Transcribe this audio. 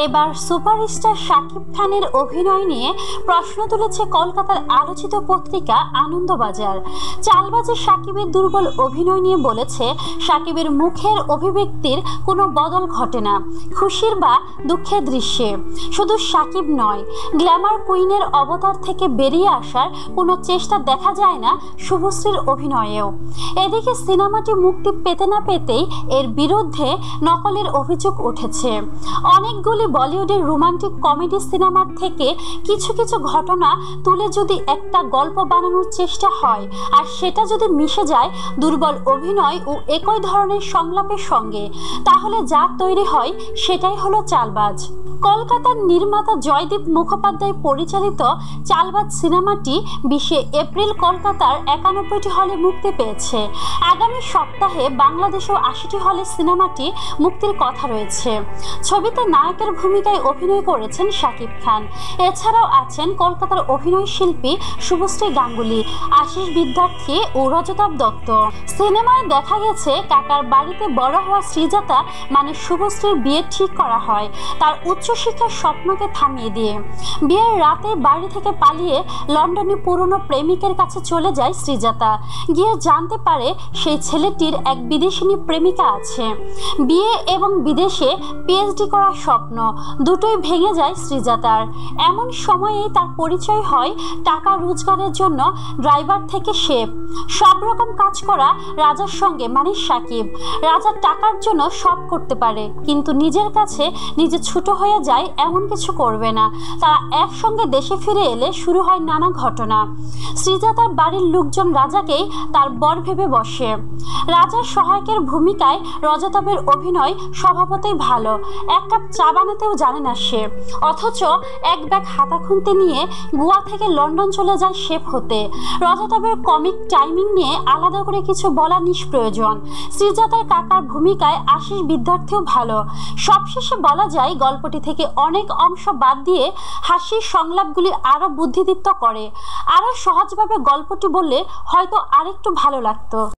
এবার সুপারস্টার শাকিব খানের অভিনয় নিয়ে প্রশ্ন তুলেছে কলকাতার আলোচিত পত্রিকা আনন্দবাজার। চালবাজে শাকিবের দুর্বল অভিনয় নিয়ে বলেছে, শাকিবের মুখের অভিব্যক্তির কোনো বদল ঘটে না খুশির বা দুঃখের দৃশ্যে। শুধু শাকিব নয়, গ্ল্যামার কুইনের অবতার থেকে বেরিয়ে আসার কোনো চেষ্টা দেখা যায় না শুভশ্রীর অভিনয়েও। এদিকে সিনেমাটি মুক্তি পেতে না পেতেই এর বিরুদ্ধে নকলের অভিযোগ উঠেছে। অনেকগুলি বলিউডের রোমান্টিক কমেডি সিনেমার থেকে কিছু কিছু ঘটনা তুলে যদি একটা গল্প বানানোর চেষ্টা হয়, আর সেটা যদি মিশে যায় দুর্বল অভিনয় ও একই ধরনের সংলাপের সঙ্গে, তাহলে যা তৈরি হয় সেটাই হলো চালবাজ। কলকাতার নির্মাতা জয়দীপ মুখোপাধ্যায় পরিচালিত চালবাজ সিনেমাটি 20 এপ্রিল কলকাতার 91টি হলে মুক্তি পেয়েছে। আগামী সপ্তাহে বাংলাদেশেও 80টি হলে সিনেমাটি মুক্তির কথা রয়েছে। ছবিতে নায়কের ভূমিকায় অভিনয় করেছেন শাকিব খান। এছাড়াও আছেন কলকাতার অভিনয় শিল্পী শুভশ্রী গাঙ্গুলি, আশিস বিদ্যার্থী ও রজতাভ দত্ত। সিনেমায় দেখা গেছে কাকার বাড়িতে বড় হওয়া শ্রীজাতা মানে শুভশ্রীর বিয়ে ঠিক করা হয় তার উচ্চশিক্ষার স্বপ্নকে থামিয়ে দিয়ে। বিয়ের রাতে বাড়ি থেকে পালিয়ে লন্ডনে পুরনো প্রেমিকের কাছে চলে যায় শ্রীজাতা। গিয়ে জানতে পারে সেই ছেলেটির এক বিদেশিনী প্রেমিকা আছে। বিয়ে এবং বিদেশে পিএইচডি করার স্বপ্ন দুটোই ভেঙে যায় শ্রীজাতার। এমন সময়েই তার পরিচয় হয় টাকা রোজগারের জন্য ড্রাইভার থেকে শেফ, সব রকম কাজ করা রাজার সঙ্গে মানে শাকিব। রাজা টাকার জন্য সব করতে পারে, কিন্তু নিজের কাছে নিজে ছোট হয়ে যায় এমন কিছু করবে না। তারা একসঙ্গে দেশে ফিরে এলে শুরু হয় নানা ঘটনা। শ্রীজাতার বাড়ির লোকজন রাজাকেই তার বর ভেবে বসে। রাজার সহায়কের ভূমিকায় রজতাভের অভিনয় স্বভাবতই ভালো। এক কাপ চা বানাতেও জানে না সে, অথচ এক ব্যাগ হাতা খুন্তি নিয়ে গোয়া থেকে লন্ডন চলে যায় শেফ হতে। রজতাভের কমিক টাইমিং নিয়ে আলাদা করে কিছু বলা নিষ্প্রয়োজন। শ্রীজাতার কাকার ভূমিকায় আশিস বিদ্যার্থীও ভালো। সবশেষে বলা যায় গল্পটি থেকে অনেক অংশ বাদ দিয়ে হাসির সংলাপগুলি আরও বুদ্ধিদীপ্ত করে। আরও সহজভাবে গল্পটি বললে হয়তো আরেকটু ভালো লাগতো।